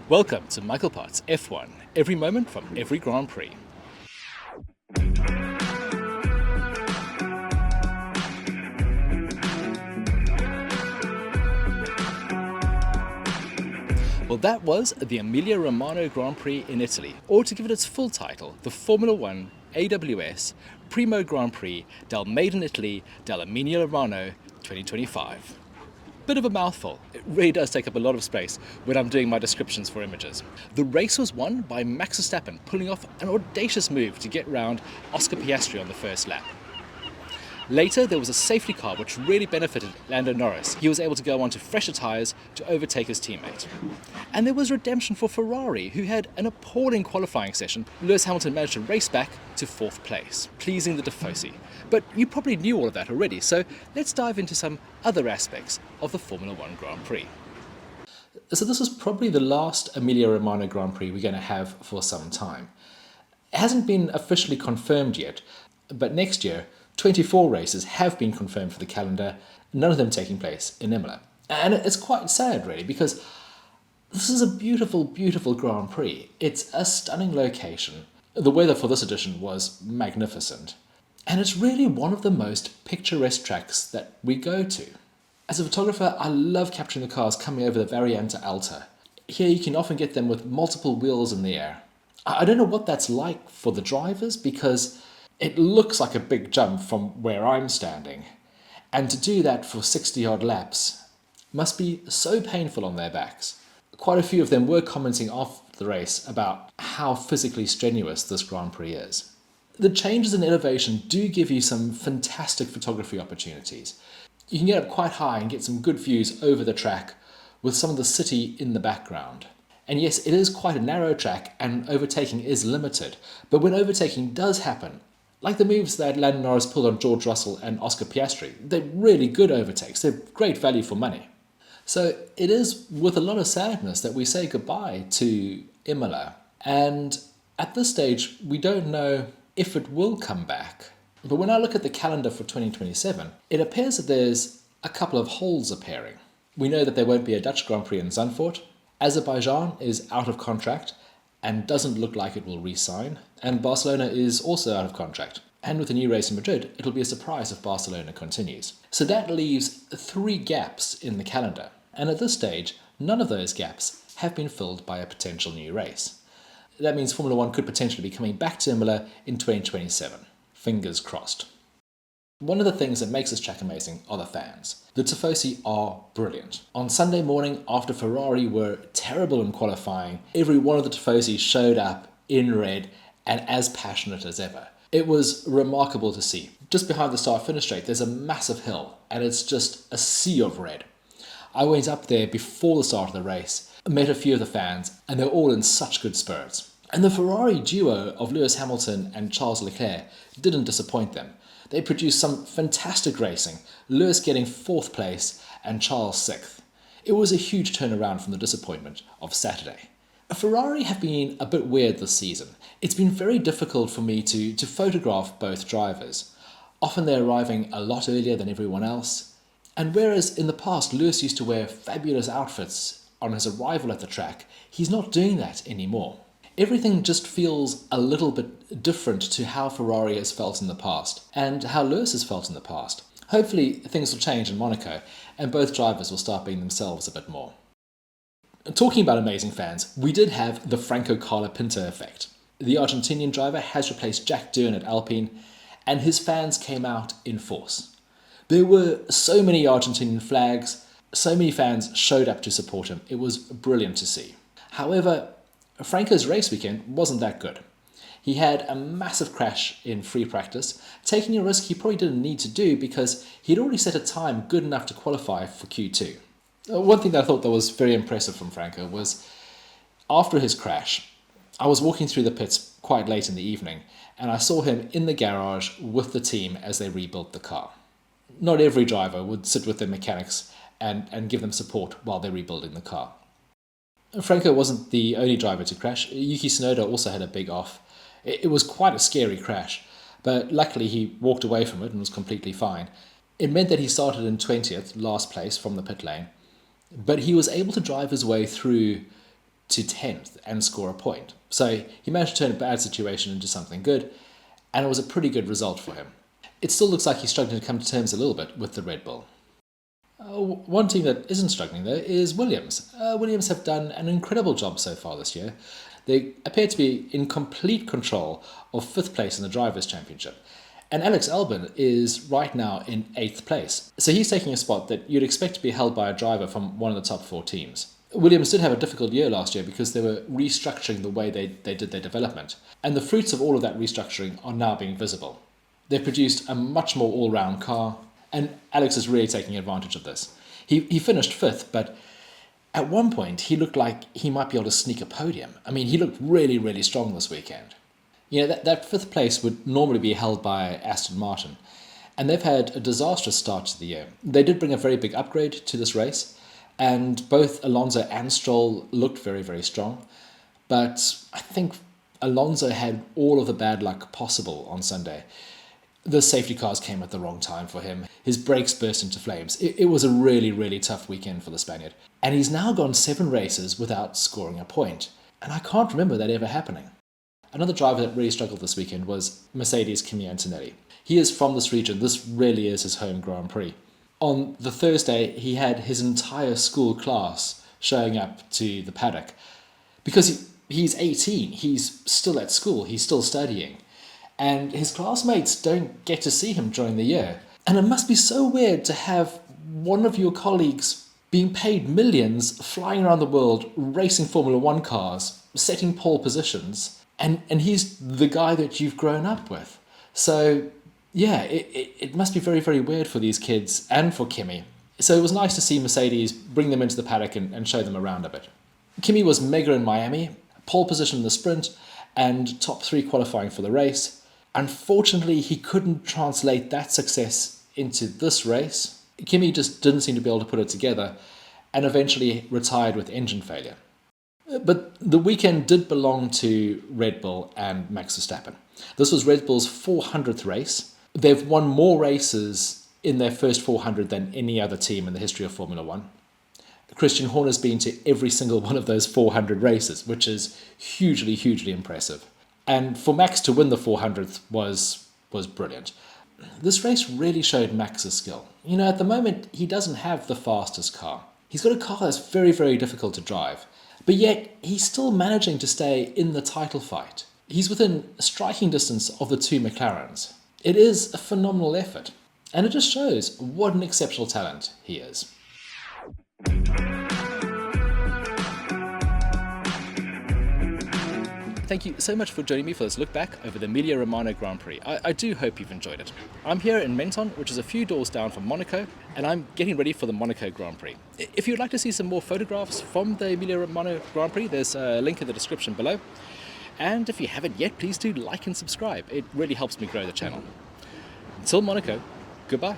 Welcome to Michael Potts F1, every moment from every Grand Prix. Well, that was the Emilia Romagna Grand Prix in Italy, or to give it its full title, the Formula One AWS Primo Grand Prix del Made in Italy del Emilia Romagna 2025. Bit of a mouthful. It really does take up a lot of space when I'm doing my descriptions for images. The race was won by Max Verstappen, pulling off an audacious move to get round Oscar Piastri on the first lap. Later, there was a safety car which really benefited Lando Norris. He was able to go onto fresher tyres to overtake his teammate. And there was redemption for Ferrari, who had an appalling qualifying session. Lewis Hamilton managed to race back to 4th place, pleasing the Tifosi. But you probably knew all of that already, so let's dive into some other aspects of the Formula One Grand Prix. So this is probably the last Emilia Romagna Grand Prix we're going to have for some time. It hasn't been officially confirmed yet, but next year, 24 races have been confirmed for the calendar, none of them taking place in Imola. And it's quite sad, really, because this is a beautiful, beautiful Grand Prix. It's a stunning location. The weather for this edition was magnificent. And it's really one of the most picturesque tracks that we go to. As a photographer, I love capturing the cars coming over the Variante Alta. Here you can often get them with multiple wheels in the air. I don't know what that's like for the drivers, because it looks like a big jump from where I'm standing. And to do that for 60-odd laps must be so painful on their backs. Quite a few of them were commenting after the race about how physically strenuous this Grand Prix is. The changes in elevation do give you some fantastic photography opportunities. You can get up quite high and get some good views over the track with some of the city in the background. And yes, it is quite a narrow track and overtaking is limited, but when overtaking does happen, like the moves that Lando Norris pulled on George Russell and Oscar Piastri, they're really good overtakes. They're great value for money. So it is with a lot of sadness that we say goodbye to Imola. And at this stage, we don't know if it will come back. But when I look at the calendar for 2027, it appears that there's a couple of holes appearing. We know that there won't be a Dutch Grand Prix in Zandvoort. Azerbaijan is out of contract and doesn't look like it will re-sign. And Barcelona is also out of contract. And with a new race in Madrid, it'll be a surprise if Barcelona continues. So that leaves 3 gaps in the calendar. And at this stage, none of those gaps have been filled by a potential new race. That means Formula One could potentially be coming back to Imola in 2027. Fingers crossed. One of the things that makes this track amazing are the fans. The Tifosi are brilliant. On Sunday morning, after Ferrari were terrible in qualifying, every one of the Tifosi showed up in red and as passionate as ever. It was remarkable to see. Just behind the start-finish straight, there's a massive hill, and it's just a sea of red. I went up there before the start of the race, met a few of the fans, and they're all in such good spirits. And the Ferrari duo of Lewis Hamilton and Charles Leclerc didn't disappoint them. They produced some fantastic racing, Lewis getting 4th place and Charles 6th. It was a huge turnaround from the disappointment of Saturday. Ferrari have been a bit weird this season. It's been very difficult for me to photograph both drivers. Often they're arriving a lot earlier than everyone else. And whereas in the past Lewis used to wear fabulous outfits on his arrival at the track, he's not doing that anymore. Everything just feels a little bit different to how Ferrari has felt in the past and how Lewis has felt in the past. Hopefully things will change in Monaco and both drivers will start being themselves a bit more. Talking about amazing fans, we did have the Franco Colapinto effect. The Argentinian driver has replaced Jack Doohan at Alpine and his fans came out in force. There were so many Argentinian flags, so many fans showed up to support him. It was brilliant to see. However, Franco's race weekend wasn't that good. He had a massive crash in free practice, taking a risk he probably didn't need to do because he'd already set a time good enough to qualify for Q2. One thing that I thought that was very impressive from Franco was after his crash, I was walking through the pits quite late in the evening and I saw him in the garage with the team as they rebuilt the car. Not every driver would sit with their mechanics and give them support while they're rebuilding the car. Franco wasn't the only driver to crash. Yuki Tsunoda also had a big off. It was quite a scary crash, but luckily he walked away from it and was completely fine. It meant that he started in 20th, last place from the pit lane, but he was able to drive his way through to 10th and score a point. So he managed to turn a bad situation into something good, and it was a pretty good result for him. It still looks like he's struggling to come to terms a little bit with the Red Bull. One team that isn't struggling, though, is Williams. Williams have done an incredible job so far this year. They appear to be in complete control of 5th place in the Drivers' Championship. And Alex Albon is right now in 8th place. So he's taking a spot that you'd expect to be held by a driver from one of the top 4 teams. Williams did have a difficult year last year because they were restructuring the way they did their development. And the fruits of all of that restructuring are now being visible. They've produced a much more all-round car, and Alex is really taking advantage of this. He finished 5th, but at one point he looked like he might be able to sneak a podium. I mean, he looked really, really strong this weekend. You know, that 5th place would normally be held by Aston Martin, and they've had a disastrous start to the year. They did bring a very big upgrade to this race, and both Alonso and Stroll looked very, very strong. But I think Alonso had all of the bad luck possible on Sunday. The safety cars came at the wrong time for him. His brakes burst into flames. It was a really, really tough weekend for the Spaniard. And he's now gone 7 races without scoring a point. And I can't remember that ever happening. Another driver that really struggled this weekend was Mercedes' Kimi Antonelli. He is from this region. This really is his home Grand Prix. On the Thursday, he had his entire school class showing up to the paddock. Because he's 18, he's still at school, he's still studying. And his classmates don't get to see him during the year. And it must be so weird to have one of your colleagues being paid millions, flying around the world, racing Formula One cars, setting pole positions, and he's the guy that you've grown up with. So, yeah, it must be very, very weird for these kids and for Kimi. So it was nice to see Mercedes bring them into the paddock and show them around a bit. Kimi was mega in Miami, pole position in the sprint, and top 3 qualifying for the race. Unfortunately, he couldn't translate that success into this race. Kimi just didn't seem to be able to put it together, and eventually retired with engine failure. But the weekend did belong to Red Bull and Max Verstappen. This was Red Bull's 400th race. They've won more races in their first 400 than any other team in the history of Formula One. Christian Horner's been to every single one of those 400 races, which is hugely, hugely impressive. And for Max to win the 400th was brilliant. This race really showed Max's skill. You know, at the moment, he doesn't have the fastest car. He's got a car that's very, very difficult to drive. But yet, he's still managing to stay in the title fight. He's within striking distance of the 2 McLarens. It is a phenomenal effort. And it just shows what an exceptional talent he is. Thank you so much for joining me for this look back over the Emilia Romagna Grand Prix. I do hope you've enjoyed it. I'm here in Menton, which is a few doors down from Monaco, and I'm getting ready for the Monaco Grand Prix. If you'd like to see some more photographs from the Emilia Romagna Grand Prix, there's a link in the description below. And if you haven't yet, please do like and subscribe. It really helps me grow the channel. Until Monaco, goodbye.